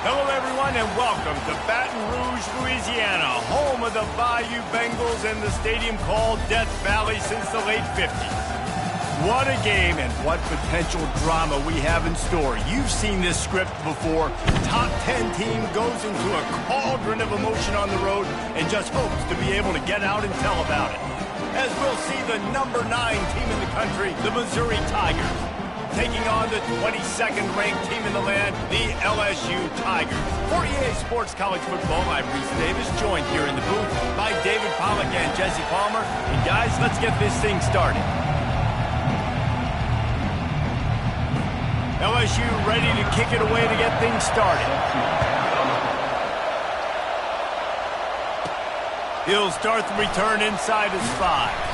Hello, everyone, and welcome to Baton Rouge, Louisiana, home of the Bayou Bengals and the stadium called Death Valley since the late 50s. What a game and what potential drama we have in store. You've seen this script before. Top 10 team goes into a cauldron of emotion on the road and just hopes to be able to get out and tell about it. As we'll see the number 9 team in the country, the Missouri Tigers, taking on the 22nd ranked team in the land, the LSU Tigers. For EA Sports College Football, I'm Reese Davis, joined here in the booth by David Pollack and Jesse Palmer. And guys, let's get this thing started. LSU ready to kick it away to get things started. He'll start the return inside his 5.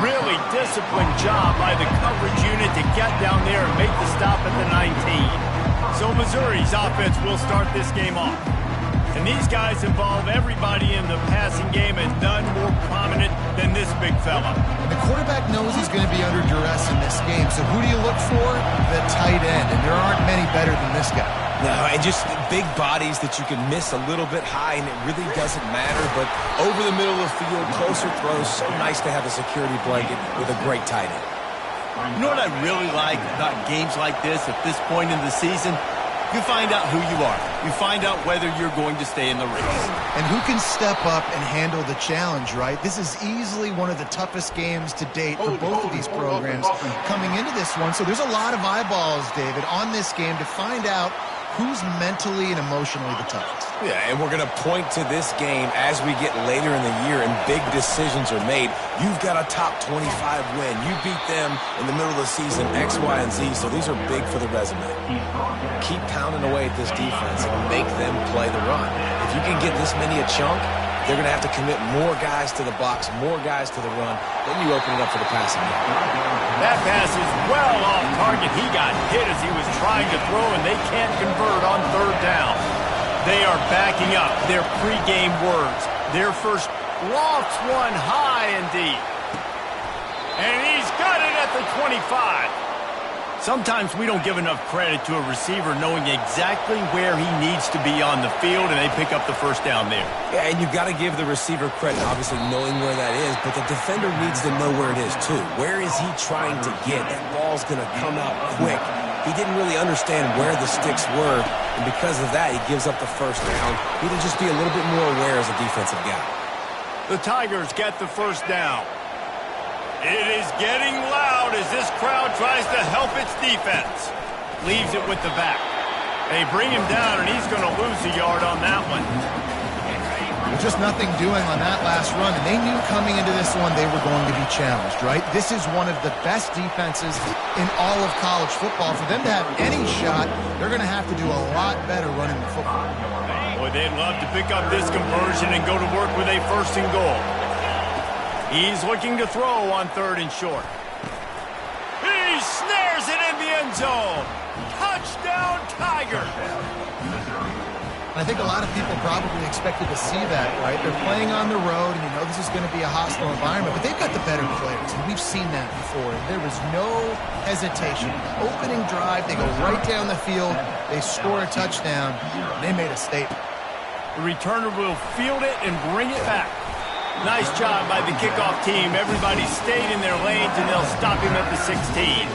Really disciplined job by the coverage unit to get down there and make the stop at the 19. So Missouri's offense will start this game off. And these guys involve everybody in the passing game, and none more prominent than this big fella. The quarterback knows he's going to be under duress in this game. So who do you look for? The tight end. And there aren't many better than this guy. No, and just big bodies that you can miss a little bit high, and it really doesn't matter. But over the middle of the field, closer throws, so nice to have a security blanket with a great tight end. You know what I really like about games like this at this point in the season? You find out who you are. You find out whether you're going to stay in the race. And who can step up and handle the challenge, right? This is easily one of the toughest games to date for both of these programs coming into this one. So there's a lot of eyeballs, David, on this game to find out who's mentally and emotionally the toughest. Yeah, and we're going to point to this game as we get later in the year and big decisions are made. You've got a top 25 win. You beat them in the middle of the season, X, Y, and Z, so these are big for the resume. Keep pounding away at this defense and make them play the run. If you can get this many a chunk, they're going to have to commit more guys to the box, more guys to the run. Then you open it up for the passing game. That pass is well off target. He got hit as he was trying to throw, and they can't convert on 3rd down. They are backing up their pregame words. Their first lofts one high and deep. And he's got it at the 25. Sometimes we don't give enough credit to a receiver knowing exactly where he needs to be on the field, and they pick up the first down there. Yeah, and you've got to give the receiver credit, obviously knowing where that is, but the defender needs to know where it is too. Where is he trying to get? That ball's going to come out quick. He didn't really understand where the sticks were, and because of that, he gives up the first down. He needed to just be a little bit more aware as a defensive guy. The Tigers get the first down. It is getting loud as this crowd tries to help its defense. Leaves it with the back. They bring him down, and he's going to lose a yard on that one. Just nothing doing on that last run, and they knew coming into this one they were going to be challenged, right? This is one of the best defenses in all of college football. For them to have any shot, they're going to have to do a lot better running the football. Boy, they'd love to pick up this conversion and go to work with a 1st and goal. He's looking to throw on 3rd and short. He snares it in the end zone. Touchdown, Tigers. I think a lot of people probably expected to see that, right? They're playing on the road, and you know this is going to be a hostile environment, but they've got the better players, and we've seen that before. There was no hesitation. Opening drive, they go right down the field, they score a touchdown, and they made a statement. The returner will field it and bring it back. Nice job by the kickoff team. Everybody stayed in their lanes, and they'll stop him at the 16.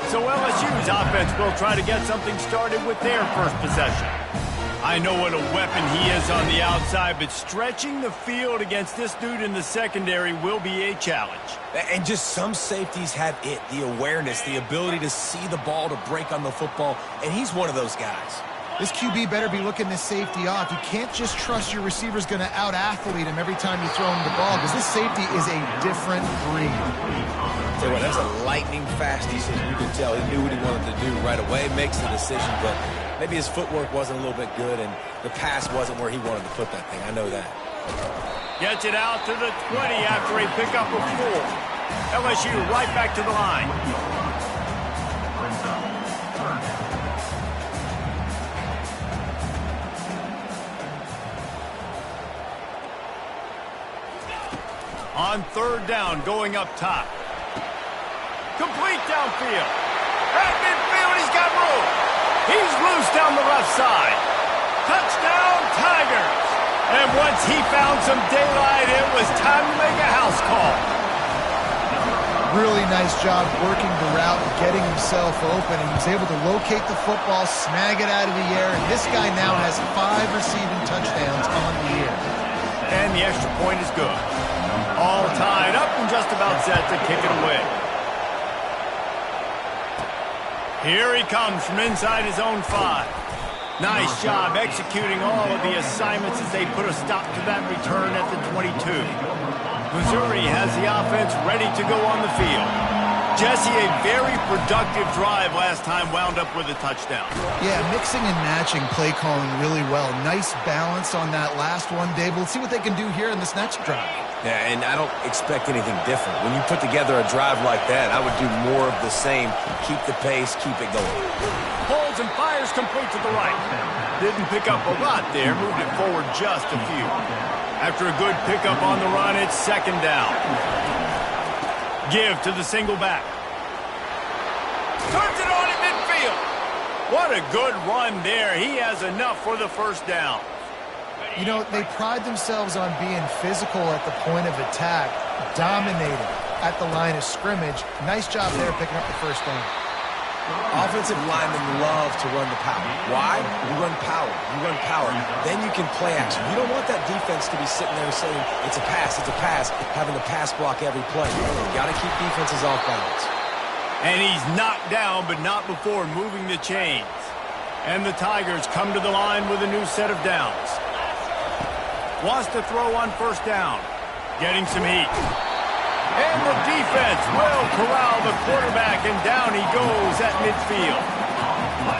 So LSU's offense will try to get something started with their first possession. I know what a weapon he is on the outside, but stretching the field against this dude in the secondary will be a challenge. And just some safeties have it, the awareness, the ability to see the ball, to break on the football, and he's one of those guys. This QB better be looking this safety off. You can't just trust your receiver's going to out-athlete him every time you throw him the ball, because this safety is a different breed. Tell you what, that's a lightning-fast decision. You can tell he knew what he wanted to do right away, makes the decision, but maybe his footwork wasn't a little bit good, and the pass wasn't where he wanted to put that thing. I know that. Gets it out to the 20 after a pickup of 4. LSU right back to the line. On 3rd down, going up top. Complete downfield. At midfield, he's got room. He's loose down the left side. Touchdown, Tigers! And once he found some daylight, it was time to make a house call. Really nice job working the route and getting himself open. And he was able to locate the football, snag it out of the air, and this guy now has 5 receiving touchdowns on the year. And the extra point is good. All tied up and just about set to kick it away. Here he comes from inside his own 5. Nice job executing all of the assignments as they put a stop to that return at the 22. Missouri has the offense ready to go on the field. Jesse, a very productive drive last time wound up with a touchdown. Yeah, mixing and matching play calling really well. Nice balance on that last one, Dave. We'll see what they can do here in this next drive. Yeah, and I don't expect anything different. When you put together a drive like that, I would do more of the same. Keep the pace, keep it going. Pulls and fires complete to the right. Didn't pick up a lot there, moved it forward just a few. After a good pickup on the run, it's second down. Give to the single back. Turns it on at midfield. What a good run there. He has enough for the first down. You know, they pride themselves on being physical at the point of attack, dominating at the line of scrimmage. Nice job there picking up the first down. Offensive linemen love to run the power. Why? You run power. You run power. Then you can play action. You don't want that defense to be sitting there saying, it's a pass, having to pass block every play. You got to keep defenses off balance. And he's knocked down, but not before moving the chains. And the Tigers come to the line with a new set of downs. Wants to throw on first down. Getting some heat. And the defense will corral the quarterback, and down he goes at midfield.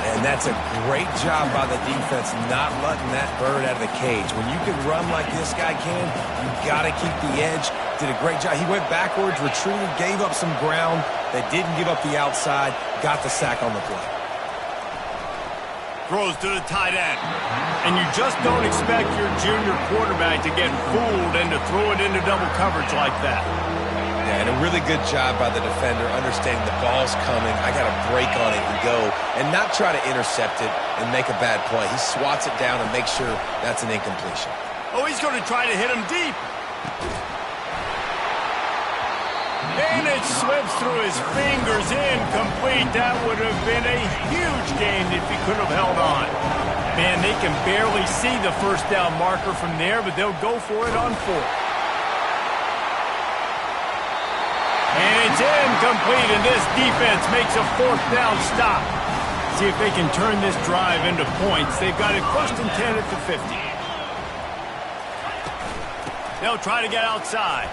And that's a great job by the defense, not letting that bird out of the cage. When you can run like this guy can, you got to keep the edge. Did a great job. He went backwards, retreated, gave up some ground. They didn't give up the outside, got the sack on the play. Throws to the tight end. And you just don't expect your junior quarterback to get fooled and to throw it into double coverage like that. Yeah, and a really good job by the defender, understanding the ball's coming. I got to break on it and go, and not try to intercept it and make a bad play. He swats it down and makes sure that's an incompletion. Oh, he's going to try to hit him deep. And it slips through his fingers, incomplete. That would have been a huge gain if he could have held on. Man, they can barely see the first down marker from there, but they'll go for it on 4th. And it's incomplete, and this defense makes a 4th down stop. See if they can turn this drive into points. They've got it 1st and 10 at the 50. They'll try to get outside.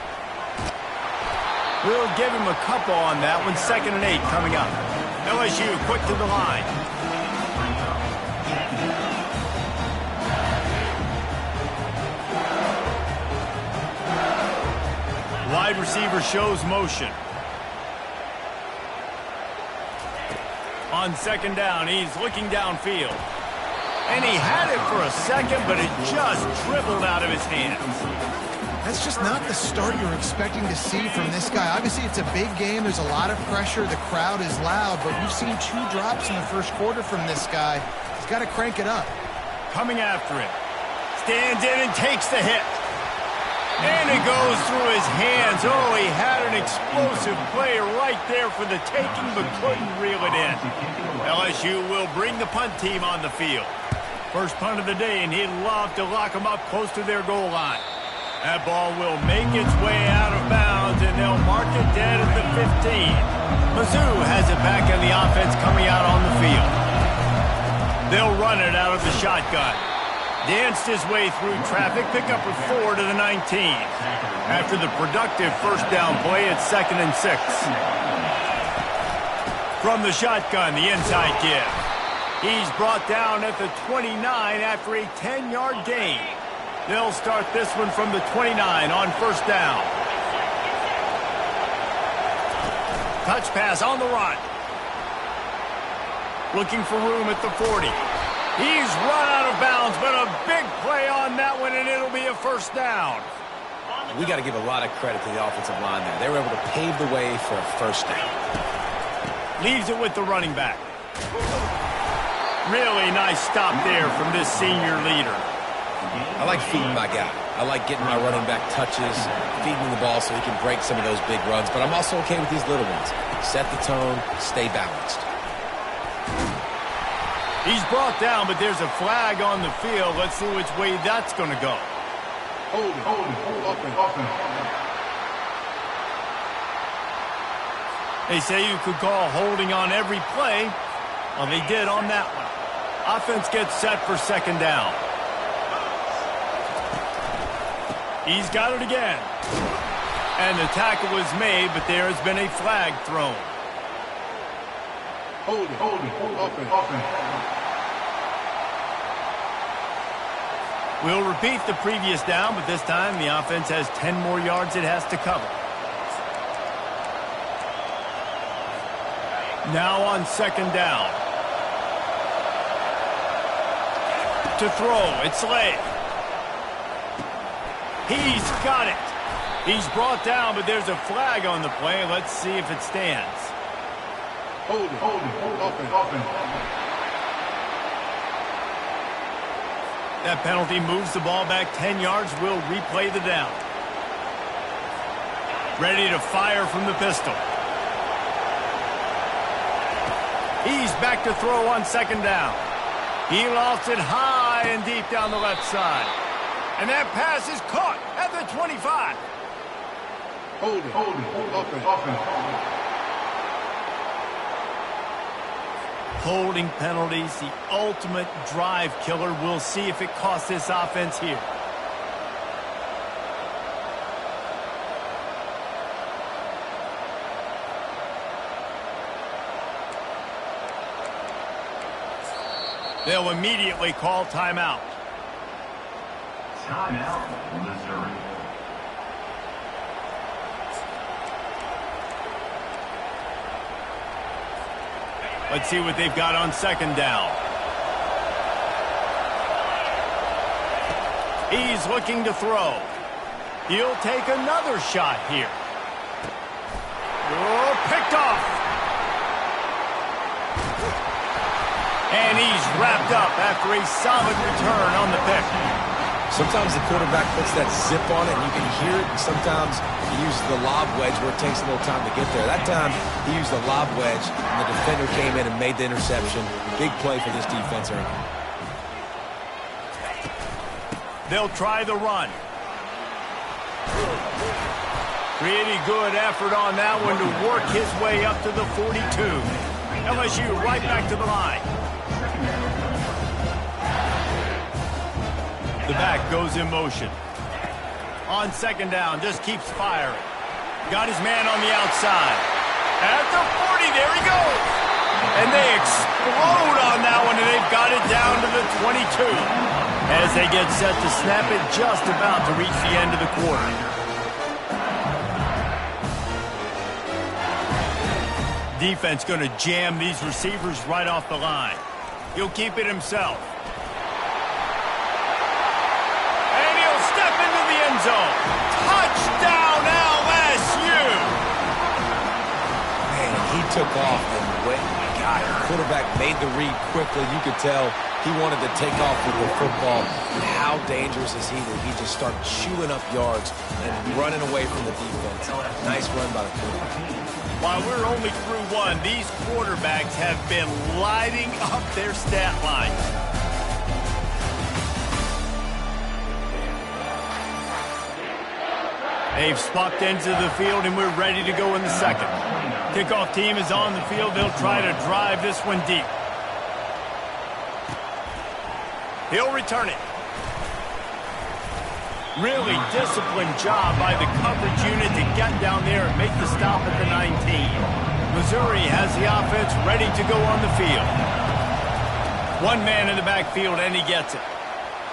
We'll give him a couple on that one. 2nd and 8 coming up. LSU quick to the line. Wide receiver shows motion. On 2nd down, he's looking downfield. And he had it for a second, but it just dribbled out of his hands. That's just not the start you're expecting to see from this guy. Obviously, it's a big game. There's a lot of pressure. The crowd is loud, but we've seen 2 drops in the first quarter from this guy. He's got to crank it up. Coming after him. Stands in and takes the hit. And it goes through his hands. Oh, he had an explosive play right there for the taking, but couldn't reel it in. LSU will bring the punt team on the field. First punt of the day, and he'd love to lock them up close to their goal line. That ball will make its way out of bounds, and they'll mark it dead at the 15. Mizzou has it back in the offense coming out on the field. They'll run it out of the shotgun. Danced his way through traffic, pick up a 4 to the 19. After the productive first down play, it's 2nd and 6. From the shotgun, the inside give. He's brought down at the 29 after a 10-yard gain. They'll start this one from the 29 on first down. Touch pass on the run. Looking for room at the 40. He's run out of bounds, but a big play on that one, and it'll be a first down. We got to give a lot of credit to the offensive line there. They were able to pave the way for a first down. Leaves it with the running back. Really nice stop there from this senior leader. I like feeding my guy. I like getting my running back touches, feeding the ball so he can break some of those big runs. But I'm also okay with these little ones. Set the tone, stay balanced. He's brought down, but there's a flag on the field. Let's see which way that's going to go. Hold it, offense. They say you could call holding on every play. Well, they did on that one. Offense gets set for second down. He's got it again. And the tackle was made, but there has been a flag thrown. Hold it, offense. We'll repeat the previous down, but this time the offense has 10 more yards it has to cover. Now on second down. To throw, it's Slay. He's got it. He's brought down, but there's a flag on the play. Let's see if it stands. Hold it, offense. That penalty moves the ball back 10 yards. We'll replay the down. Ready to fire from the pistol. He's back to throw on second down. He lost it high and deep down the left side. And that pass is caught at the 25. Hold it, offense. Holding penalties, the ultimate drive killer. We'll see if it costs this offense here. They'll immediately call timeout. Timeout, Missouri. Let's see what they've got on second down. He's looking to throw. He'll take another shot here. Oh, picked off. And he's wrapped up after a solid return on the pick. Sometimes the quarterback puts that zip on it, and you can hear it. And sometimes he uses the lob wedge where it takes a little time to get there. That time, he used the lob wedge, and the defender came in and made the interception. Big play for this defense early. They'll try the run. Pretty good effort on that one to work his way up to the 42. LSU right back to the line. The back goes in motion. On second down, just keeps firing. Got his man on the outside. At the 40, there he goes. And they explode on that one, and they've got it down to the 22. As they get set to snap it, just about to reach the end of the quarter. Defense going to jam these receivers right off the line. He'll keep it himself. Zone. Touchdown, LSU! Man, he took off and went. God, the quarterback made the read quickly. You could tell he wanted to take off with the football. How dangerous is he that he just started chewing up yards and running away from the defense? Nice run by the quarterback. While we're only through one, these quarterbacks have been lighting up their stat lines. They've swapped ends of the field, and we're ready to go in the second. Kickoff team is on the field. They'll try to drive this one deep. He'll return it. Really disciplined job by the coverage unit to get down there and make the stop at the 19. Missouri has the offense ready to go on the field. One man in the backfield, and he gets it.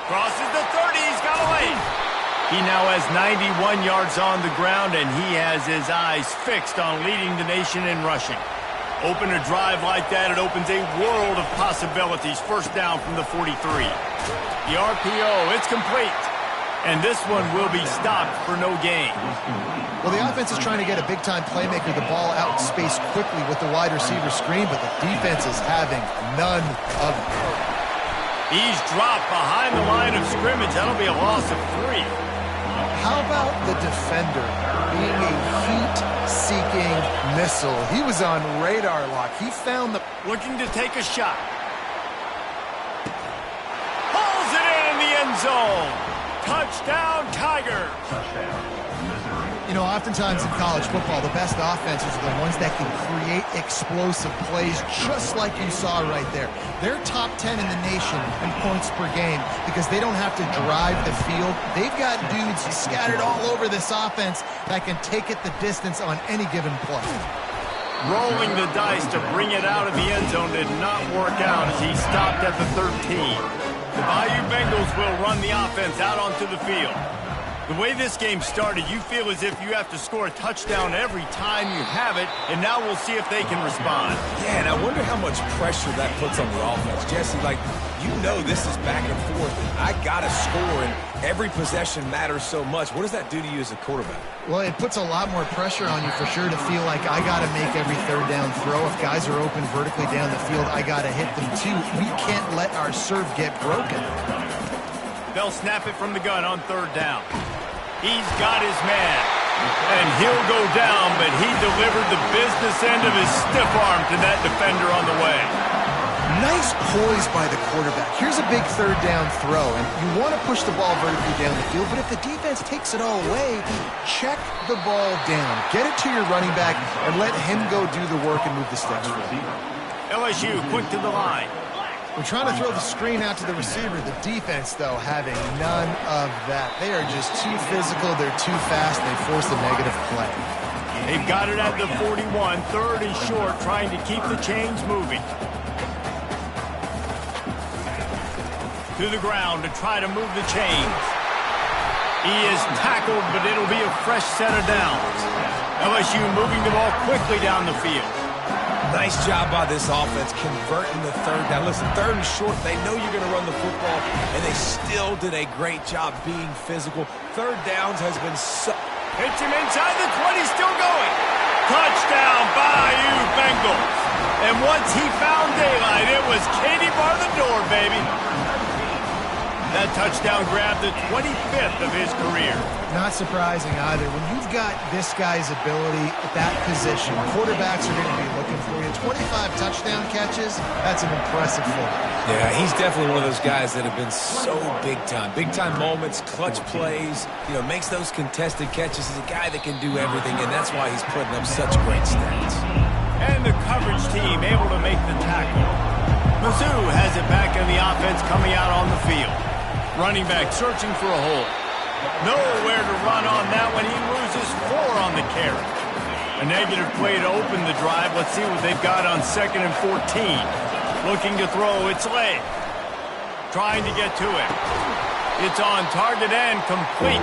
Crosses the 30. He's got a lane. He now has 91 yards on the ground, and he has his eyes fixed on leading the nation in rushing. Open a drive like that, it opens a world of possibilities. First down from the 43. The RPO, it's complete. And this one will be stopped for no gain. Well, the offense is trying to get a big-time playmaker the ball out in space quickly with the wide receiver screen, but the defense is having none of it. He's dropped behind the line of scrimmage. That'll be a loss of 3. How about the defender being a heat-seeking missile? He was on radar lock. He found the... Looking to take a shot. Pulls it in the end zone. Touchdown, Tigers. You know, oftentimes in college football, the best offenses are the ones that can create explosive plays just like you saw right there. They're top 10 in the nation in points per game because they don't have to drive the field. They've got dudes scattered all over this offense that can take it the distance on any given play. Rolling the dice to bring it out of the end zone did not work out as he stopped at the 13. The Bayou Bengals will run the offense out onto the field. The way this game started, you feel as if you have to score a touchdown every time you have it, and now we'll see if they can respond. Yeah, and I wonder how much pressure that puts on the offense. Jesse, like, you know this is back and forth. I got to score, and every possession matters so much. What does that do to you as a quarterback? Well, it puts a lot more pressure on you for sure to feel like I got to make every third down throw. If guys are open vertically down the field, I got to hit them too. We can't let our serve get broken. They'll snap it from the gun on third down. He's got his man, and he'll go down, but he delivered the business end of his stiff arm to that defender on the way. Nice poise by the quarterback. Here's a big third down throw, and you want to push the ball vertically down the field, but if the defense takes it all away, check the ball down. Get it to your running back and let him go do the work and move the sticks for you. LSU quick to the line. We're trying to throw the screen out to the receiver. The defense, though, having none of that. They are just too physical. They're too fast. They force a negative play. They've got it at the 41. Third and short, trying to keep the chains moving. To the ground to try to move the chains. He is tackled, but it'll be a fresh set of downs. LSU moving the ball quickly down the field. Nice job by this offense converting the third down. Listen, third and short, they know you're going to run the football, and they still did a great job being physical. Third downs has been so... Hits him inside the 20, still going. Touchdown, Bayou Bengals. And once he found daylight, it was Katie bar the door, baby. That touchdown grabbed the 25th of his career. Not surprising either. When you've got this guy's ability at that position, quarterbacks are going to be looking for you. 25 touchdown catches, that's an impressive feat. Yeah, he's definitely one of those guys that have been so big time. Big time moments, clutch plays, you know, makes those contested catches. He's a guy that can do everything, and that's why he's putting up such great stats. And the coverage team able to make the tackle. Mizzou has it back in the offense coming out on the field. Running back searching for a hole. Nowhere to run on that one. He loses 4 on the carry. A negative play to open the drive. Let's see what they've got on 2nd and 14. Looking to throw. It's late. Trying to get to it. It's on target and complete.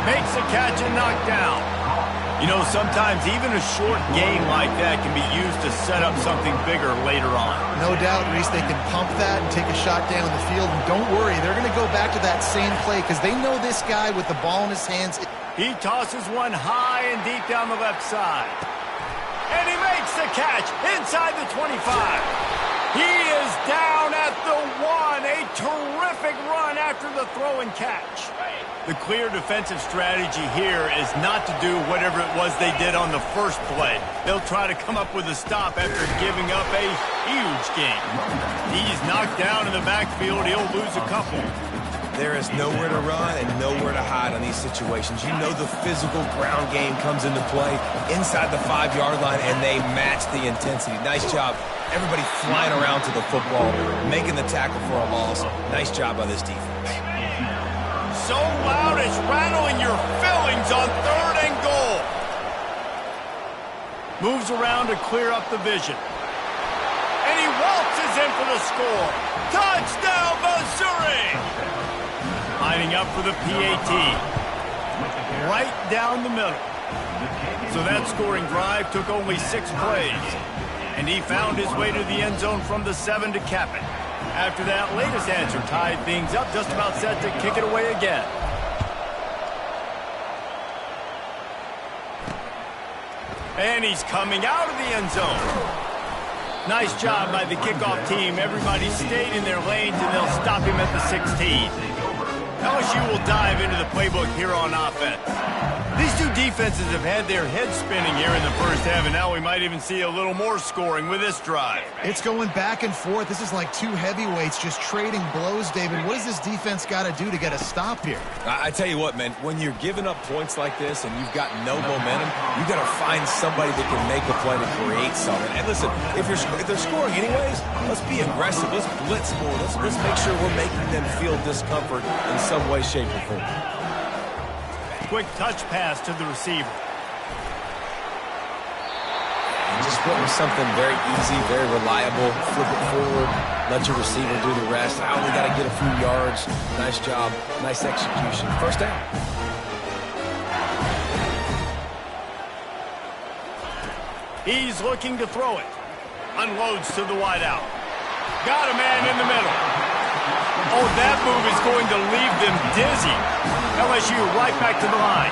Makes a catch and knocked down. You know, sometimes even a short game like that can be used to set up something bigger later on. No doubt, Reese, they can pump that and take a shot down the field. And don't worry, they're going to go back to that same play because they know this guy with the ball in his hands. He tosses one high and deep down the left side. And he makes the catch inside the 25. He is down at the 1. A terrific run after the throw and catch. The clear defensive strategy here is not to do whatever it was they did on the first play. They'll try to come up with a stop after giving up a huge game. He's knocked down in the backfield. He'll lose a couple. There is nowhere to run and nowhere to hide on these situations. You know the physical ground game comes into play inside the 5-yard line, and they match the intensity. Nice job. Everybody flying around to the football, making the tackle for a loss. Nice job by this defense. So loud it's rattling your fillings on 3rd and goal. Moves around to clear up the vision. And he waltzes in for the score. Touchdown, Missouri! Lining up for the PAT. Right down the middle. So that scoring drive took only 6 plays. And he found his way to the end zone from the 7 to cap it. After that latest answer tied things up, just about set to kick it away again. And he's coming out of the end zone. Nice job by the kickoff team. Everybody stayed in their lanes, and they'll stop him at the 16. LSU will dive into the playbook here on offense. These two defenses have had their heads spinning here in the first half, and now we might even see a little more scoring with this drive. It's going back and forth. This is like two heavyweights just trading blows, David. What does this defense got to do to get a stop here? I tell you what, man, when you're giving up points like this and you've got no momentum, you got to find somebody that can make a play to create something. And listen, if they're scoring anyways, let's be aggressive. Let's blitz more. Let's make sure we're making them feel discomfort in some way, shape, or form. Quick touch pass to the receiver. And just put with something very easy, very reliable. Flip it forward. Let your receiver do the rest. I only got to get a few yards. Nice job. Nice execution. First down. He's looking to throw it. Unloads to the wideout. Got a man in the middle. Oh, that move is going to leave them dizzy. LSU right back to the line.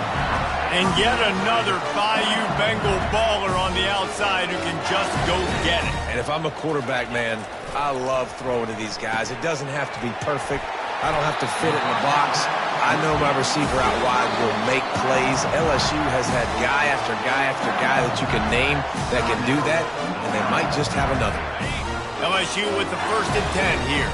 And yet another Bayou Bengal baller on the outside who can just go get it. And if I'm a quarterback, man, I love throwing to these guys. It doesn't have to be perfect. I don't have to fit it in the box. I know my receiver out wide will make plays. LSU has had guy after guy after guy that you can name that can do that, and they might just have another. LSU with the 1st and 10 here.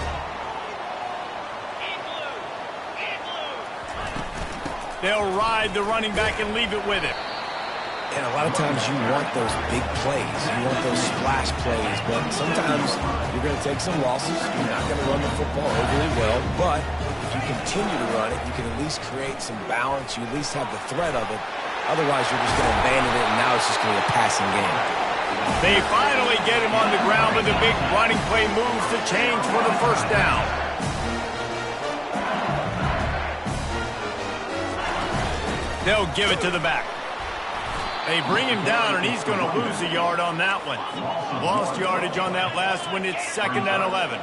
They'll ride the running back and leave it with him. And a lot of times you want those big plays. You want those splash plays. But sometimes you're going to take some losses. You're not going to run the football overly well. But if you continue to run it, you can at least create some balance. You at least have the threat of it. Otherwise, you're just going to abandon it, and now it's just going to be a passing game. They finally get him on the ground with a big running play moves to change for the 1st down. They'll give it to the back. They bring him down, and he's going to lose a yard on that one. Lost yardage on that last one. It's 2nd and 11.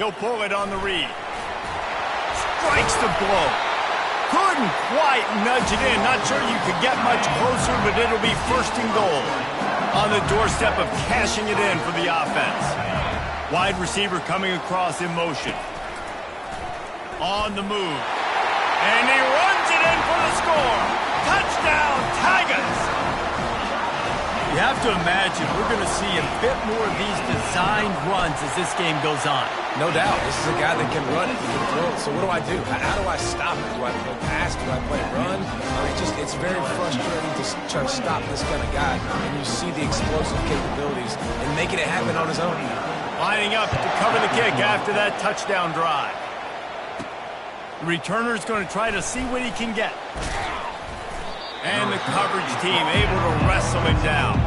He'll pull it on the read. Strikes the blow. Couldn't quite nudge it in. Not sure you could get much closer, but it'll be 1st and goal. On the doorstep of cashing it in for the offense. Wide receiver coming across in motion. On the move. And he runs it in for the score. Touchdown, Tigers! You have to imagine we're going to see a bit more of these designed runs as this game goes on. No doubt. This is a guy that can run it. He can throw it. So what do I do? How do I stop it? Do I play pass? Do I play run? It's very frustrating to try to stop this kind of guy. And you see the explosive capabilities and making it happen on his own. Lining up to cover the kick after that touchdown drive. The returner's going to try to see what he can get. And the coverage team able to wrestle him down.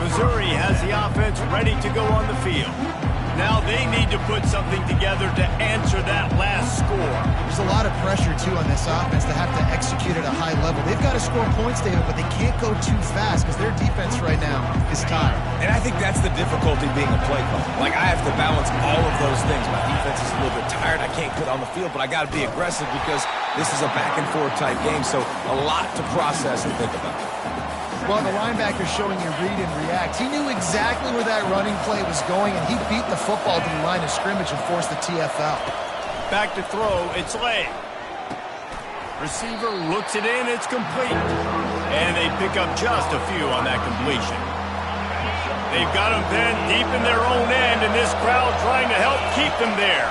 Missouri has the offense ready to go on the field. Now they need to put something together to answer that last score. There's a lot of pressure, too, on this offense to have to execute at a high level. They've got to score points, David, but they can't go too fast because their defense right now is tired. And I think that's the difficulty being a play caller. Like, I have to balance all of those things. My defense is a little bit tired. I can't put on the field, but I got to be aggressive because this is a back-and-forth type game, so a lot to process and think about. Well, the linebacker's showing you read and react. He knew exactly where that running play was going, and he beat the football to the line of scrimmage and forced the TFL. Back to throw, it's Lay. Receiver looks it in, it's complete. And they pick up just a few on that completion. They've got them pinned deep in their own end, and this crowd trying to help keep them there.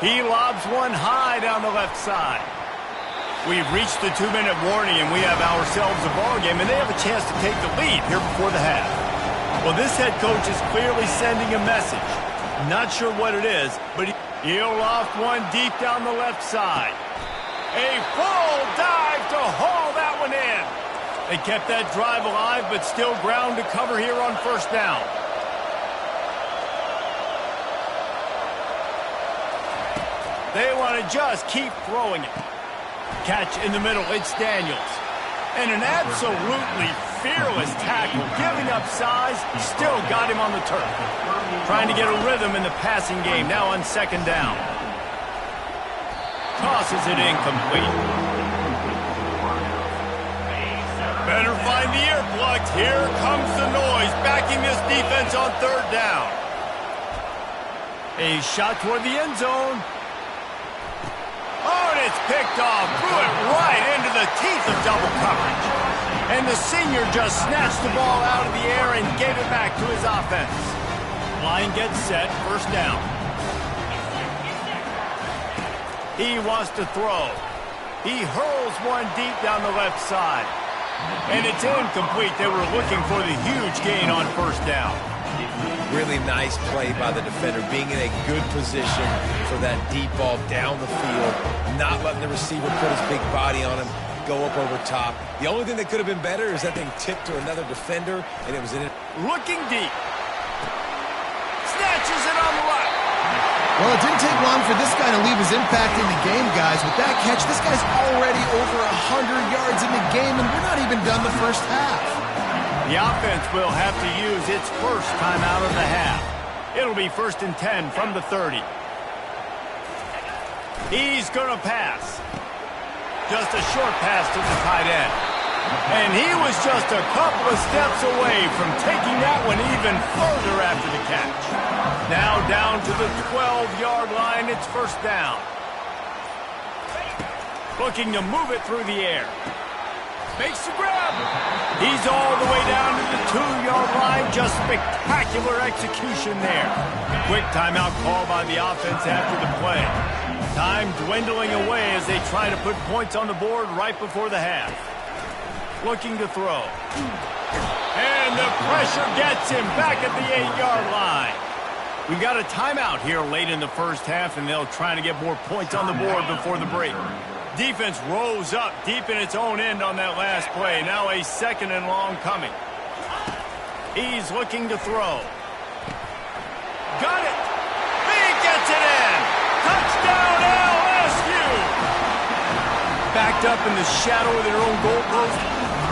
He lobs one high down the left side. We've reached the 2-minute warning, and we have ourselves a ball game, and they have a chance to take the lead here before the half. Well, this head coach is clearly sending a message. Not sure what it is, but he'll loft one deep down the left side. A full dive to haul that one in. They kept that drive alive, but still ground to cover here on 1st down. They want to just keep throwing it. Catch in the middle, it's Daniels. And an absolutely fearless tackle, giving up size, still got him on the turf. Trying to get a rhythm in the passing game, now on second down. Tosses it incomplete. Better find the earplugs. Here comes the noise, backing this defense on third down. A shot toward the end zone. Oh, and it's picked off. Threw it right into the teeth of double coverage. And the senior just snatched the ball out of the air and gave it back to his offense. Line gets set, first down. He wants to throw. He hurls one deep down the left side. And it's incomplete. They were looking for the huge gain on first down. Really nice play by the defender, being in a good position for that deep ball down the field, not letting the receiver put his big body on him, go up over top. The only thing that could have been better is that thing tipped to another defender, and it was in it. Looking deep. Snatches it on the right. Well, it didn't take long for this guy to leave his impact in the game, guys. With that catch, this guy's already over 100 yards in the game, and we're not even done the first half. The offense will have to use its first time out of the half. It'll be 1st and 10 from the 30. He's going to pass. Just a short pass to the tight end. And he was just a couple of steps away from taking that one even further after the catch. Now down to the 12-yard line, it's first down. Looking to move it through the air. Makes the grab. He's all the way down to the 2-yard line. Just spectacular execution there. Quick timeout call by the offense after the play. Time dwindling away as they try to put points on the board right before the half. Looking to throw. And the pressure gets him back at the 8-yard line. We've got a timeout here late in the first half, and they'll try to get more points on the board before the break. Defense rose up deep in its own end on that last play. Now a 2nd and long coming. He's looking to throw. Got it. He gets it in. Touchdown LSU. Backed up in the shadow of their own goalpost.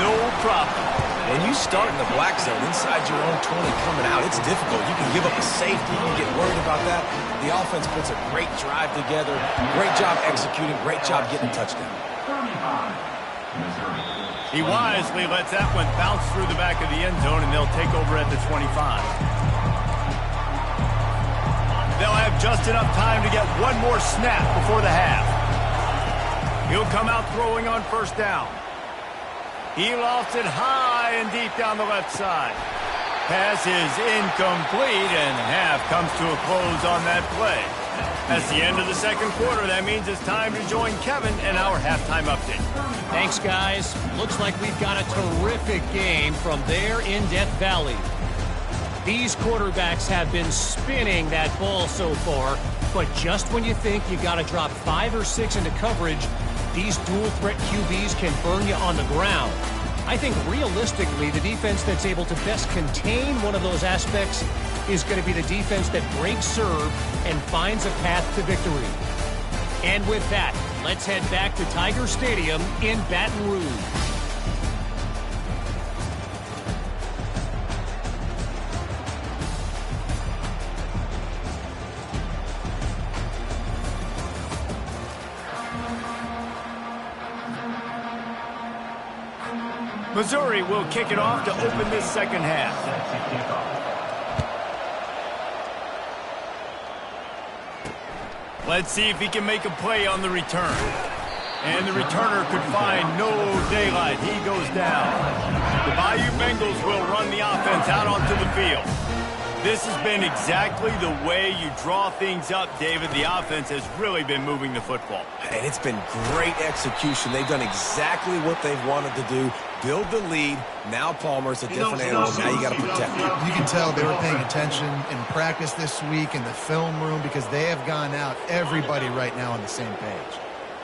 No problem. When you start in the black zone inside your own 20 coming out, it's difficult. You can give up a safety. You get worried about that. The offense puts a great drive together. Great job executing. Great job getting a touchdown. He wisely lets that one bounce through the back of the end zone, and they'll take over at the 25. They'll have just enough time to get one more snap before the half. He'll come out throwing on first down. He lost it high and deep down the left side. Pass is incomplete, and half comes to a close on that play. That's the end of the second quarter. That means it's time to join Kevin in our halftime update. Thanks, guys. Looks like we've got a terrific game from there in Death Valley. These quarterbacks have been spinning that ball so far, but just when you think you got to drop 5 or 6 into coverage, these dual-threat QBs can burn you on the ground. I think realistically, the defense that's able to best contain one of those aspects is going to be the defense that breaks serve and finds a path to victory. And with that, let's head back to Tiger Stadium in Baton Rouge. Missouri will kick it off to open this second half. Let's see if he can make a play on the return. And the returner could find no daylight. He goes down. The Bayou Bengals will run the offense out onto the field. This has been exactly the way you draw things up, David. The offense has really been moving the football. And it's been great execution. They've done exactly what they've wanted to do. Build the lead. Now Palmer's a different animal. Now you got to protect him. You can tell they were paying attention in practice this week in the film room because they have gone out, everybody right now on the same page.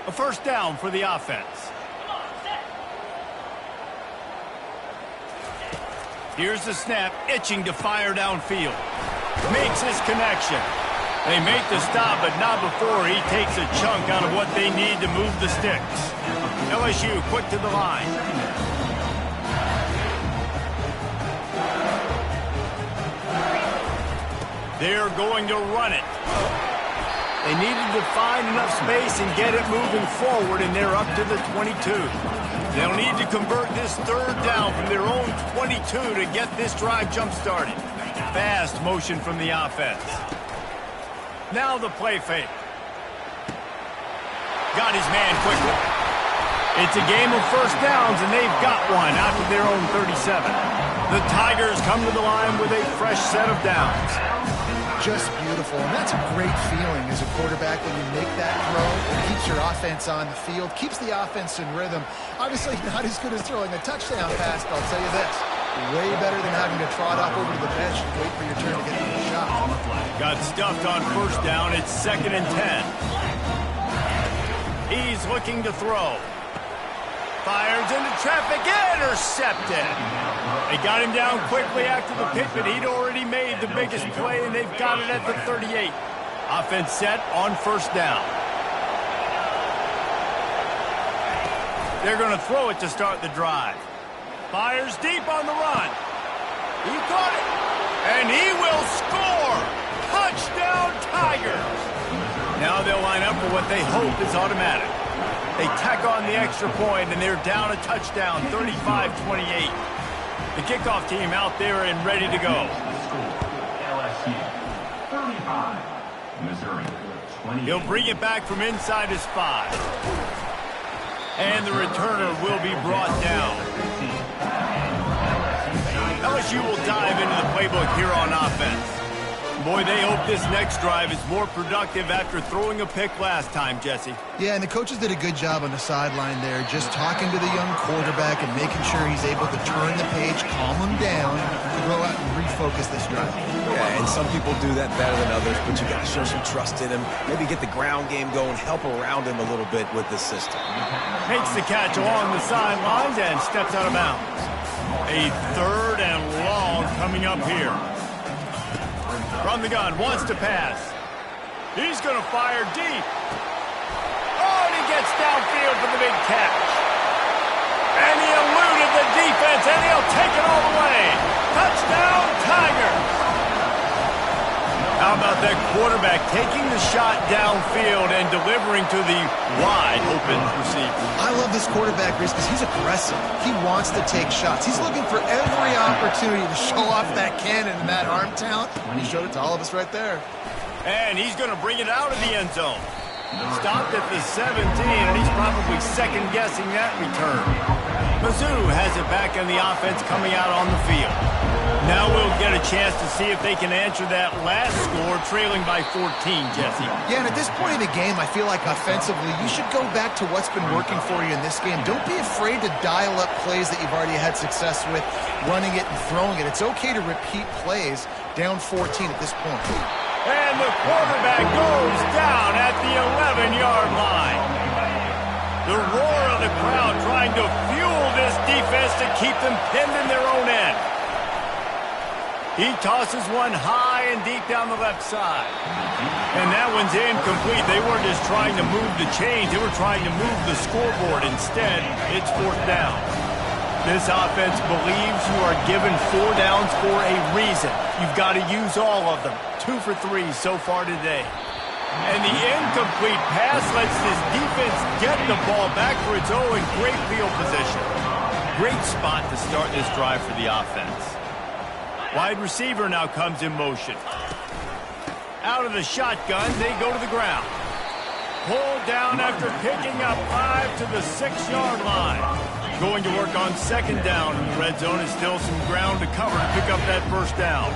A first down for the offense. Here's the snap, itching to fire downfield. Makes his connection. They make the stop, but not before he takes a chunk out of what they need to move the sticks. LSU quick to the line. They're going to run it. They needed to find enough space and get it moving forward, and they're up to the 22. They'll need to convert this third down from their own 22 to get this drive jump-started. Fast motion from the offense. Now the play fake. Got his man quickly. It's a game of first downs, and they've got one out to their own 37. The Tigers come to the line with a fresh set of downs. Just beautiful, and that's a great feeling as a quarterback when you make that throw. It keeps your offense on the field, keeps the offense in rhythm. Obviously not as good as throwing a touchdown pass, but I'll tell you this, way better than having to trot up over to the bench and wait for your turn to get the shot. Got stuffed on first down. It's 2nd and 10. He's looking to throw. Fires into traffic, intercepted. They got him down quickly after the pick, but he'd already made the biggest play, and they've got it at the 38. Offense set on first down. They're going to throw it to start the drive. Fires deep on the run. He caught it, and he will score. Touchdown, Tigers. Now they'll line up for what they hope is automatic. They tack on the extra point, and they're down a touchdown, 35-28. The kickoff team out there and ready to go. LSU, 35, Missouri, 28. He'll bring it back from inside his 5. And the returner will be brought down. LSU will dive into the playbook here on offense. Boy, they hope this next drive is more productive after throwing a pick last time, Jesse. Yeah, and the coaches did a good job on the sideline there, just talking to the young quarterback and making sure he's able to turn the page, calm him down, to go out and refocus this drive. Yeah, and some people do that better than others, but you got to show some trust in him. Maybe get the ground game going, help around him a little bit with the system. Makes the catch along the sidelines and steps out of bounds. A 3rd and long coming up here. From the gun, wants to pass. He's going to fire deep. Oh, and he gets downfield for the big catch. And he eluded the defense, and he'll take it all the way. Touchdown, Tigers. How about that quarterback taking the shot downfield and delivering to the wide-open receiver? I love this quarterback, Reese, because he's aggressive. He wants to take shots. He's looking for every opportunity to show off that cannon and that arm talent. He showed it to all of us right there. And he's going to bring it out of the end zone. Stopped at the 17, and he's probably second-guessing that return. Mizzou has it back in the offense coming out on the field. Now we'll get a chance to see if they can answer that last score, trailing by 14, Jesse. Yeah, and at this point in the game, I feel like offensively, you should go back to what's been working for you in this game. Don't be afraid to dial up plays that you've already had success with, running it and throwing it. It's okay to repeat plays down 14 at this point. And the quarterback goes down at the 11-yard line. The roar of the crowd trying to fuel this defense to keep them pinned in their own end. He tosses one high and deep down the left side. And that one's incomplete. They weren't just trying to move the chains. They were trying to move the scoreboard. Instead, it's 4th down. This offense believes you are given 4 downs for a reason. You've got to use all of them. 2 for 3 so far today. And the incomplete pass lets this defense get the ball back for its own great field position. Great spot to start this drive for the offense. Wide receiver now comes in motion. Out of the shotgun, they go to the ground. Pulled down after picking up 5 to the 6-yard line. Going to work on 2nd down in the red zone. Is still some ground to cover to pick up that 1st down.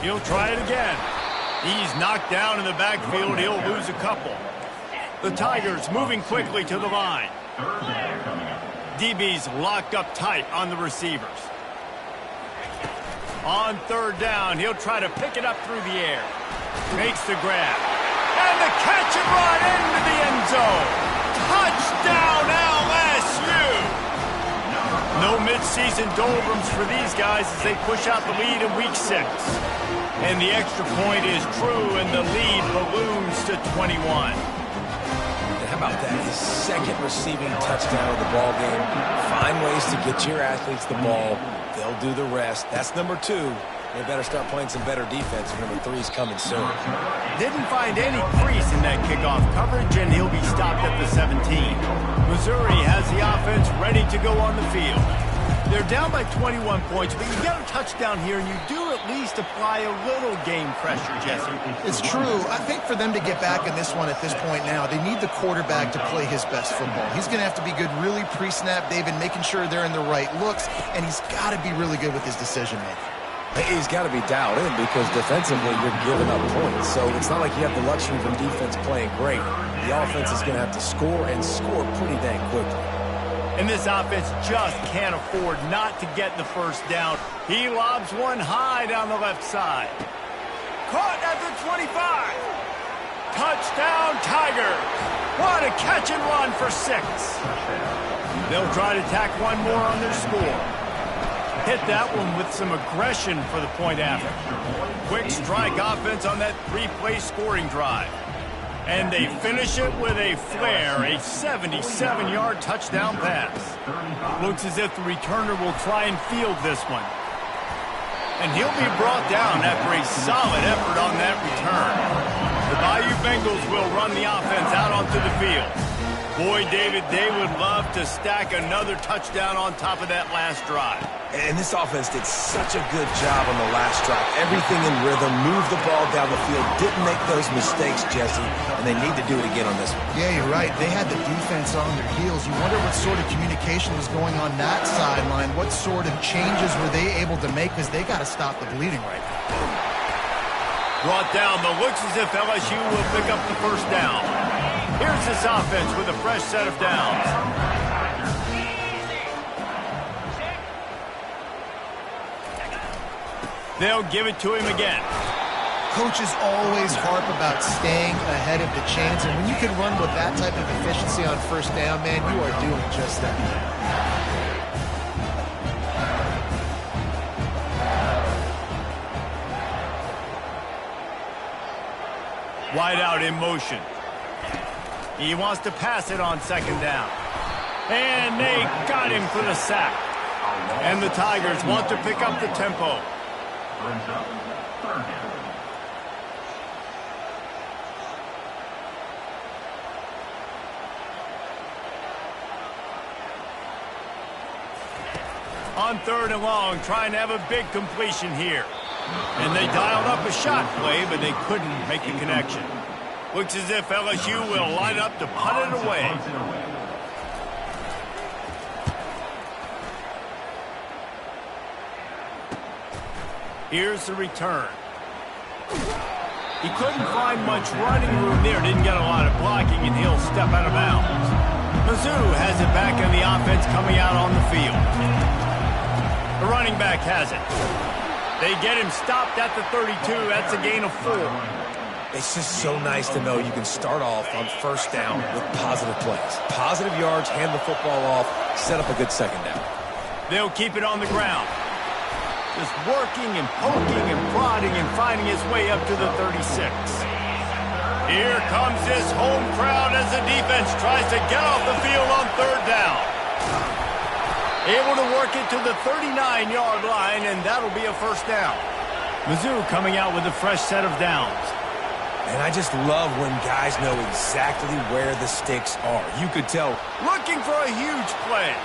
He'll try it again. He's knocked down in the backfield. He'll lose a couple. The Tigers moving quickly to the line. DB's locked up tight on the receivers. On 3rd down, he'll try to pick it up through the air. Makes the grab. And the catch and run into the end zone. Touchdown, LSU! No midseason doldrums for these guys as they push out the lead in Week 6. And the extra point is true, and the lead balloons to 21. How about that? His 2nd receiving touchdown of the ball game. Find ways to get your athletes the ball. They'll do the rest. That's number 2. They better start playing some better defense if number 3's coming soon. Didn't find any crease in that kickoff coverage, and he'll be stopped at the 17. Missouri has the offense ready to go on the field. They're down by 21 points, but you get a touchdown here, and you do at least apply a little game pressure, Jesse. It's true. I think for them to get back in this one at this point now, they need the quarterback to play his best football. He's going to have to be good really pre-snap, David, making sure they're in the right looks, and he's got to be really good with his decision-making. He's got to be dialed in because defensively you're giving up points. So it's not like you have the luxury from defense playing great. The offense is going to have to score and score pretty dang quickly. And this offense just can't afford not to get the first down. He lobs one high down the left side. Caught at the 25. Touchdown, Tigers. What a catch and run for 6. They'll try to tack one more on their score. Hit that one with some aggression for the point after. Quick strike offense on that 3-play scoring drive. And they finish it with a flair, a 77-yard touchdown pass. Looks as if the returner will try and field this one. And he'll be brought down after a solid effort on that return. The Bayou Bengals will run the offense out onto the field. Boy, David, they would love to stack another touchdown on top of that last drive. And this offense did such a good job on the last drive. Everything in rhythm, moved the ball down the field, didn't make those mistakes, Jesse, and they need to do it again on this one. Yeah, you're right. They had the defense on their heels. You wonder what sort of communication was going on that sideline. What sort of changes were they able to make because they got to stop the bleeding right now. Brought down, but looks as if LSU will pick up the first down. Here's this offense with a fresh set of downs. They'll give it to him again. Coaches always harp about staying ahead of the chains, and when you can run with that type of efficiency on first down, man, you are doing just that. Wide out in motion. He wants to pass it on second down. And they got him for the sack. And the Tigers want to pick up the tempo. On 3rd and long, trying to have a big completion here. And they dialed up a shot play, but they couldn't make the connection. Looks as if LSU will line up to punt it away. Here's the return. He couldn't find much running room there. Didn't get a lot of blocking, and he'll step out of bounds. Mizzou has it back in the offense coming out on the field. The running back has it. They get him stopped at the 32. That's a gain of 4. It's just so nice to know you can start off on first down with positive plays. Positive yards, hand the football off, set up a good second down. They'll keep it on the ground. Just working and poking and prodding and finding his way up to the 36. Here comes this home crowd as the defense tries to get off the field on 3rd down. Able to work it to the 39-yard line, and that'll be a first down. Mizzou coming out with a fresh set of downs. And I just love when guys know exactly where the sticks are. You could tell. Looking for a huge play.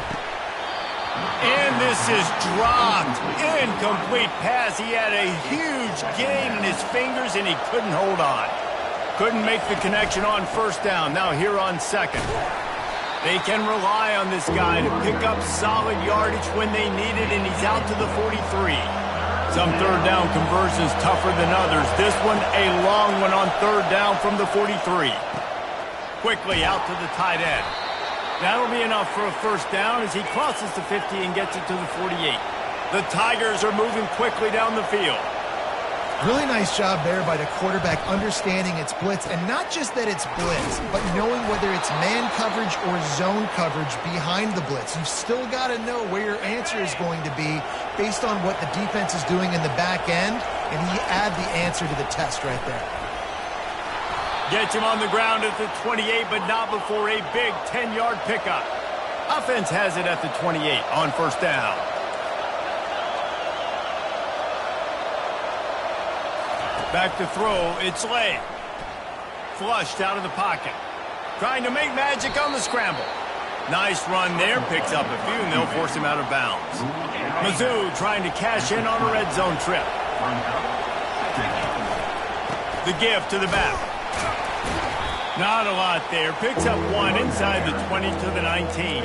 And this is dropped. Incomplete pass. He had a huge gain in his fingers, and he couldn't hold on. Couldn't make the connection on first down. Now here on 2nd. They can rely on this guy to pick up solid yardage when they need it, and he's out to the 43. Some 3rd down conversions tougher than others. This one a long one on 3rd down from the 43. Quickly out to the tight end. That'll be enough for a first down as he crosses the 50 and gets it to the 48. The Tigers are moving quickly down the field. Really nice job there by the quarterback understanding it's blitz, and not just that it's blitz, but knowing whether it's man coverage or zone coverage behind the blitz. You've still got to know where your answer is going to be based on what the defense is doing in the back end, and he add the answer to the test right there. Gets him on the ground at the 28, but not before a big 10-yard pickup. Offense has it at the 28 on first down. Back to throw, it's Lay. Flushed out of the pocket. Trying to make magic on the scramble. Nice run there, picks up a few, and they'll force him out of bounds. Mizzou trying to cash in on a red zone trip. The give to the back. Not a lot there. Picks up one inside the 20 to the 19.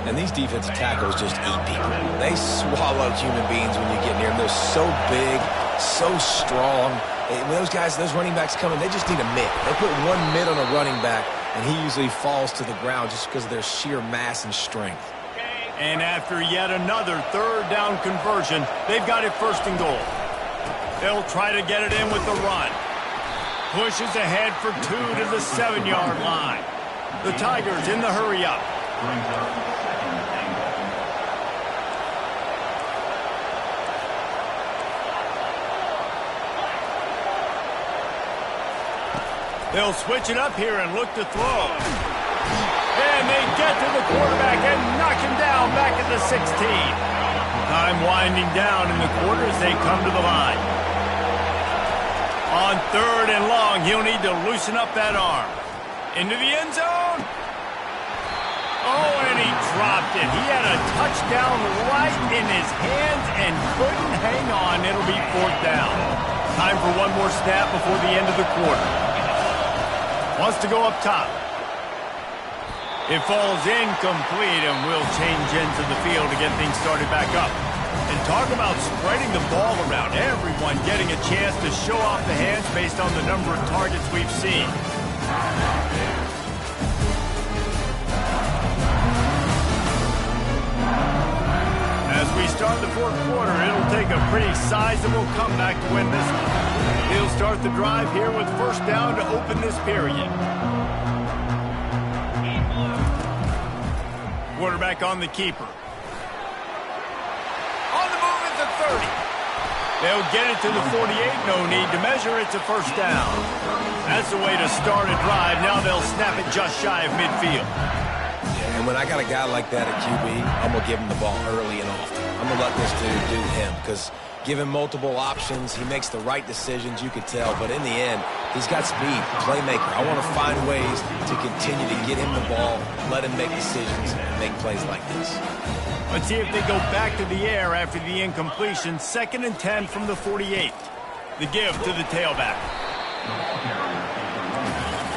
And these defensive tackles just eat people. They swallow human beings when you get near them. They're so big, so strong. When those guys, those running backs come in, they just need a mid. They put one mid on a running back, and he usually falls to the ground just because of their sheer mass and strength. And after yet another third down conversion, they've got it first and goal. They'll try to get it in with the run. Pushes ahead for 2 to the 7-yard line. The Tigers in the hurry up. They'll switch it up here and look to throw. And they get to the quarterback and knock him down back at the 16. Time winding down in the quarter as they come to the line. On third and long, he'll need to loosen up that arm. Into the end zone. Oh, and he dropped it. He had a touchdown right in his hands and couldn't hang on. It'll be fourth down. Time for one more snap before the end of the quarter. Wants to go up top. It falls incomplete, and we'll change ends of the field to get things started back up. And talk about spreading the ball around. Everyone getting a chance to show off the hands based on the number of targets we've seen. As we start the fourth quarter, it'll take a pretty sizable comeback to win this one. He'll start the drive here with first down to open this period. Quarterback on the keeper. On the move at the 30. They'll get it to the 48. No need to measure. It's a first down. That's the way to start a drive. Now they'll snap it just shy of midfield. And when I got a guy like that at QB, I'm going to give him the ball early and often. I'm going to let this dude do him because give him multiple options. He makes the right decisions, you could tell. But in the end, he's got speed, playmaker. I want to find ways to continue to get him the ball, let him make decisions, and make plays like this. Let's see if they go back to the air after the incompletion. 2nd and 10 from the 48. The give to the tailback.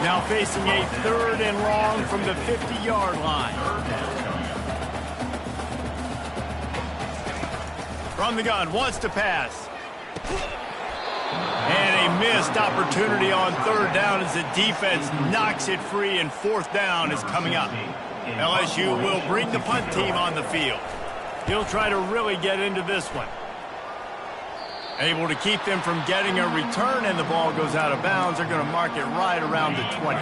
Now facing a 3rd and long from the 50-yard line. From the gun, wants to pass. And a missed opportunity on 3rd down as the defense knocks it free, and 4th down is coming up. LSU will bring the punt team on the field. He'll try to really get into this one. Able to keep them from getting a return, and the ball goes out of bounds. They're going to mark it right around the 20.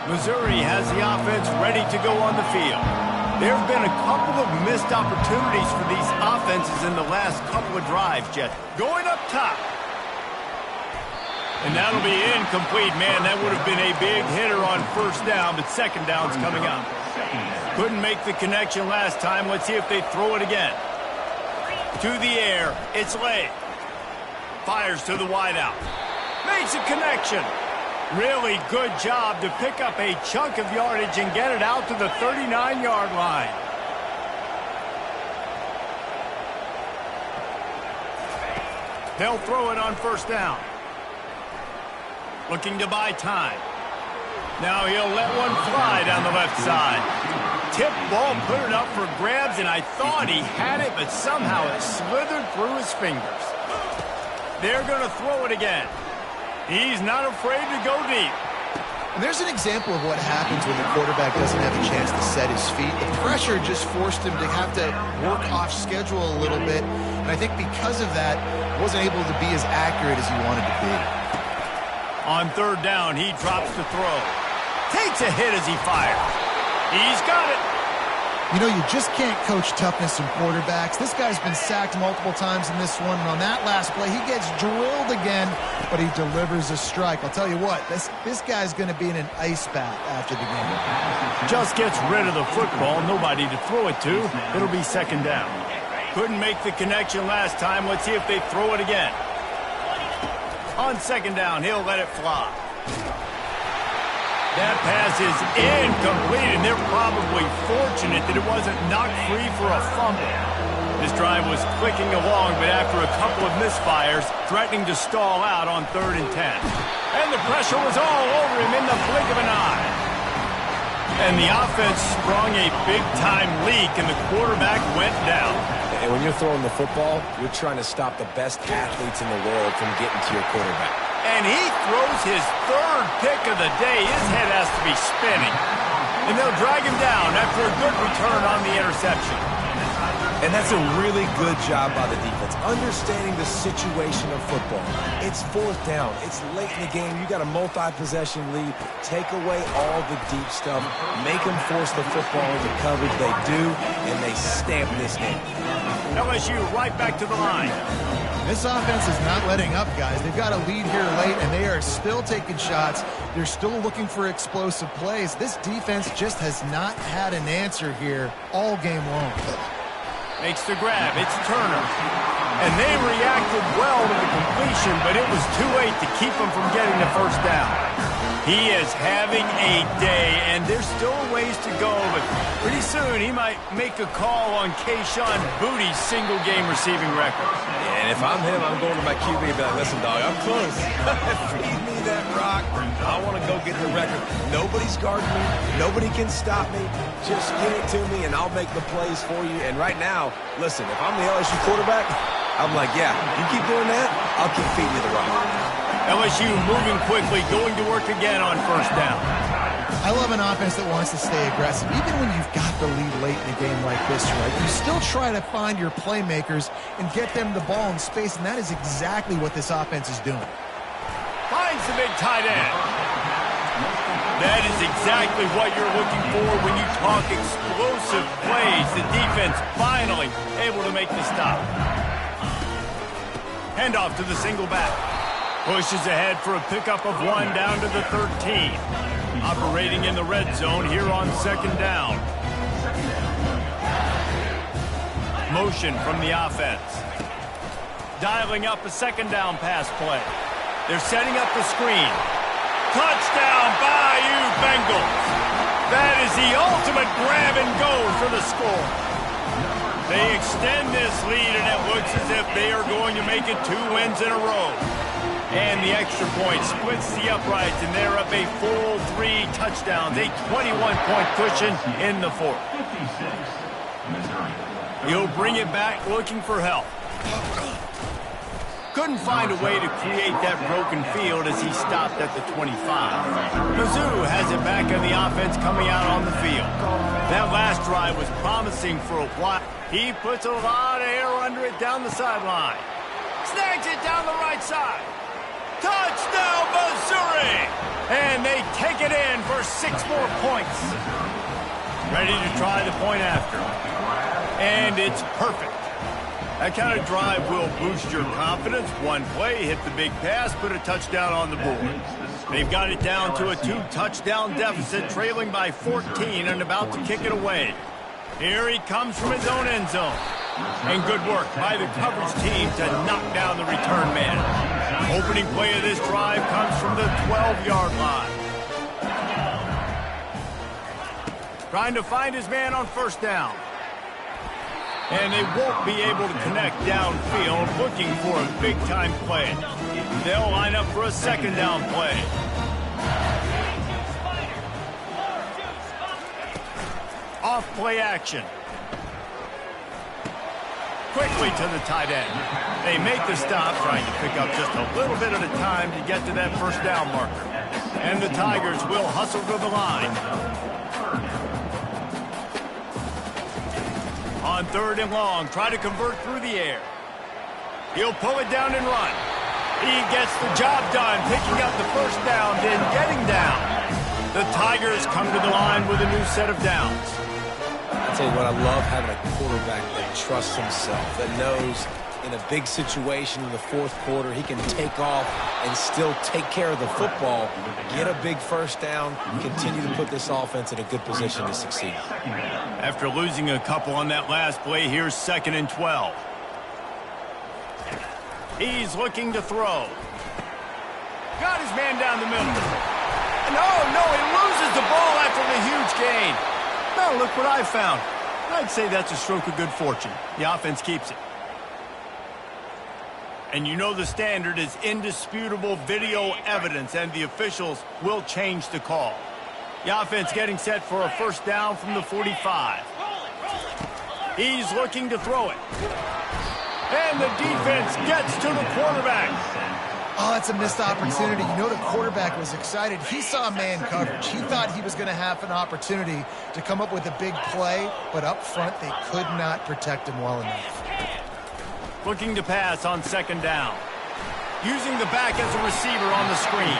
Missouri has the offense ready to go on the field. There have been a couple of missed opportunities for these offenses in the last couple of drives, Jet. Going up top. And that'll be incomplete. Man, that would have been a big hitter on first down, but 2nd down's coming up. Couldn't make the connection last time. Let's see if they throw it again. To the air, it's Lay. Fires to the wideout. Makes a connection. Really good job to pick up a chunk of yardage and get it out to the 39-yard line. They'll throw it on first down. Looking to buy time. Now he'll let one fly down the left side. Tip ball, put it up for grabs, and I thought he had it, but somehow it slithered through his fingers. They're going to throw it again. He's not afraid to go deep. And there's an example of what happens when the quarterback doesn't have a chance to set his feet. The pressure just forced him to have to work off schedule a little bit. And I think because of that, wasn't able to be as accurate as he wanted to be. On 3rd down, he drops the throw. Takes a hit as he fires. He's got it. You know, you just can't coach toughness in quarterbacks. This guy's been sacked multiple times in this one, and on that last play, he gets drilled again, but he delivers a strike. I'll tell you what, this guy's going to be in an ice bath after the game. Just gets rid of the football, nobody to throw it to. It'll be 2nd down. Couldn't make the connection last time. Let's see if they throw it again. On second down, he'll let it fly. That pass is incomplete, and they're probably fortunate that it wasn't knocked free for a fumble. This drive was clicking along, but after a couple of misfires, threatening to stall out on 3rd and 10. And the pressure was all over him in the blink of an eye. And the offense sprung a big-time leak, and the quarterback went down. And when you're throwing the football, you're trying to stop the best athletes in the world from getting to your quarterback. And he throws his 3rd pick of the day. His head has to be spinning. And they'll drag him down after a good return on the interception. And that's a really good job by the defense, understanding the situation of football. It's 4th down. It's late in the game. You got a multi-possession lead. Take away all the deep stuff. Make them force the football into coverage. They do, and they stamp this game. LSU right back to the line. This offense is not letting up, guys. They've got a lead here late, and they are still taking shots. They're still looking for explosive plays. This defense just has not had an answer here all game long. Makes the grab. It's Turner. And they reacted well to the completion, but it was too late to keep them from getting the first down. He is having a day, and there's still a ways to go, but pretty soon he might make a call on Kayshon Boutte's single-game receiving record. And if I'm him, I'm going to my QB and be like, listen, dog, I'm close. Feed me that rock. I want to go get the record. Nobody's guarding me. Nobody can stop me. Just give it to me, and I'll make the plays for you. And right now, listen, if I'm the LSU quarterback, I'm like, yeah, you keep doing that, I'll keep feeding you the rock. LSU moving quickly, going to work again on 1st down. I love an offense that wants to stay aggressive. Even when you've got the lead late in a game like this, right, you still try to find your playmakers and get them the ball in space, and that is exactly what this offense is doing. Finds the big tight end. That is exactly what you're looking for when you talk explosive plays. The defense finally able to make the stop. Handoff to the single back. Pushes ahead for a pickup of 1 down to the 13. Operating in the red zone here on 2nd down. Motion from the offense. Dialing up a 2nd down pass play. They're setting up the screen. Touchdown, Bayou Bengals. That is the ultimate grab and go for the score. They extend this lead, and it looks as if they are going to make it 2 wins in a row. And the extra point splits the uprights, and they're up a full 3 touchdowns, a 21-point cushion in the 4th. He'll bring it back looking for help. Couldn't find a way to create that broken field as he stopped at the 25. Mizzou has it back on the offense coming out on the field. That last drive was promising for a while. He puts a lot of air under it down the sideline. Snags it down the right side. Touchdown, Missouri! And they take it in for 6 more points. Ready to try the point after. And it's perfect. That kind of drive will boost your confidence. One play, hit the big pass, put a touchdown on the board. They've got it down to a 2-touchdown deficit, trailing by 14 and about to kick it away. Here he comes from his own end zone. And good work by the coverage team to knock down the return man. Opening play of this drive comes from the 12-yard line. Trying to find his man on 1st down. And they won't be able to connect downfield, looking for a big-time play. They'll line up for a 2nd down play. Off play action. Quickly to the tight end. They make the stop, trying to pick up just a little bit at a time to get to that 1st down marker. And the Tigers will hustle to the line. On 3rd and long, try to convert through the air. He'll pull it down and run. He gets the job done, picking up the 1st down, then getting down. The Tigers come to the line with a new set of downs. I'll tell you what, I love having a quarterback that trusts himself, that knows in a big situation in the 4th quarter, he can take off and still take care of the football, get a big 1st down, continue to put this offense in a good position to succeed. After losing a couple on that last play, here's 2nd and 12. He's looking to throw. Got his man down the middle. No, he loses the ball after the huge gain. Now look what I found. I'd say that's a stroke of good fortune. The offense keeps it. And you know the standard is indisputable video evidence, and the officials will change the call. The offense getting set for a first down from the 45. He's looking to throw it. And the defense gets to the quarterback. Oh, that's a missed opportunity. You know the quarterback was excited. He saw man coverage. He thought he was going to have an opportunity to come up with a big play, but up front they could not protect him well enough. Looking to pass on second down. Using the back as a receiver on the screen.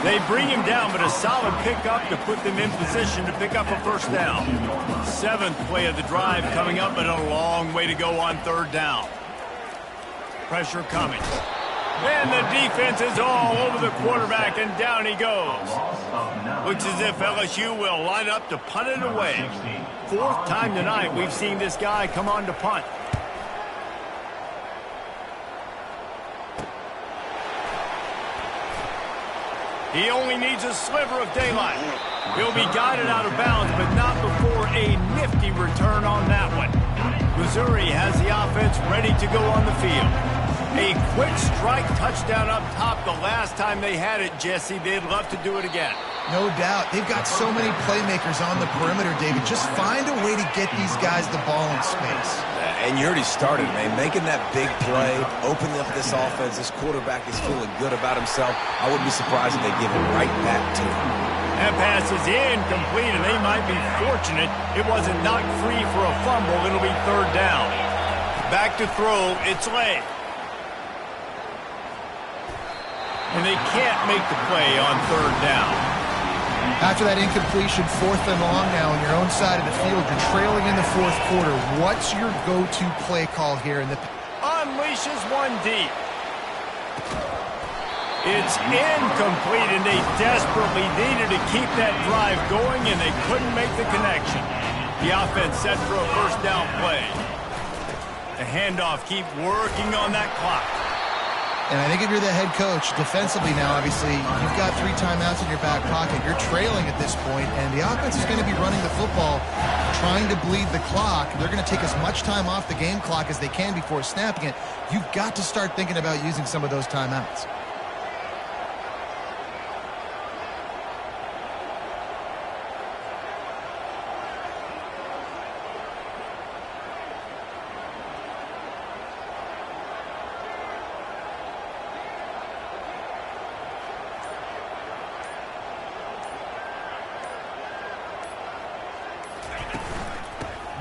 They bring him down, but a solid pickup to put them in position to pick up a first down. 7th play of the drive coming up, but a long way to go on third down. Pressure coming. And the defense is all over the quarterback, and down he goes. Looks as if LSU will line up to punt it away. 4th time tonight we've seen this guy come on to punt. He only needs a sliver of daylight. He'll be guided out of bounds, but not before a nifty return on that one. Missouri has the offense ready to go on the field. A quick strike touchdown up top the last time they had it, Jesse. They'd love to do it again. No doubt. They've got so many playmakers on the perimeter, David. Just find a way to get these guys the ball in space. And you already started, man. Making that big play, opening up this offense. This quarterback is feeling good about himself. I wouldn't be surprised if they give it right back to him. That pass is incomplete, and they might be fortunate it wasn't knocked free for a fumble. It'll be third down. Back to throw. It's Lay. And they can't make the play on third down. After that incompletion, 4th and long now on your own side of the field. You're trailing in the 4th quarter. What's your go-to play call here? Unleashes one deep. It's incomplete, and they desperately needed to keep that drive going, and they couldn't make the connection. The offense set for a first down play. The handoff, keep working on that clock. And I think if you're the head coach, defensively now, obviously, you've got 3 timeouts in your back pocket. You're trailing at this point, and the offense is going to be running the football, trying to bleed the clock. They're going to take as much time off the game clock as they can before snapping it. You've got to start thinking about using some of those timeouts.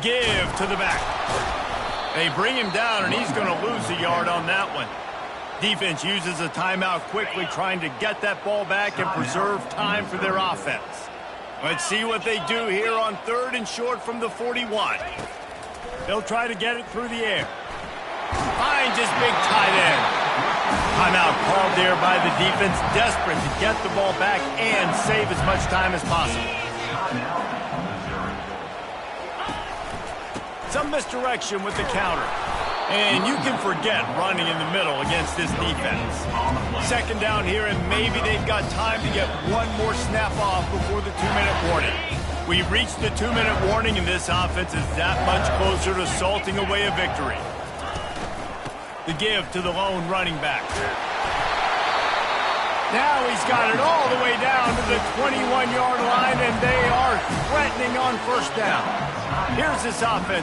Give to the back. They bring him down, and he's going to lose a yard on that one. Defense uses a timeout quickly, trying to get that ball back and preserve time for their offense. Let's see what they do here on 3rd and short from the 41. They'll try to get it through the air. Finds his big tight end. Timeout called there by the defense, desperate to get the ball back and save as much time as possible. Some misdirection with the counter. And you can forget running in the middle against this defense. 2nd down here, and maybe they've got time to get one more snap off before the 2-minute warning. We've reached the 2-minute warning, and this offense is that much closer to salting away a victory. The give to the lone running back. Now he's got it all the way down to the 21-yard line, and they are threatening on first down. Here's this offense.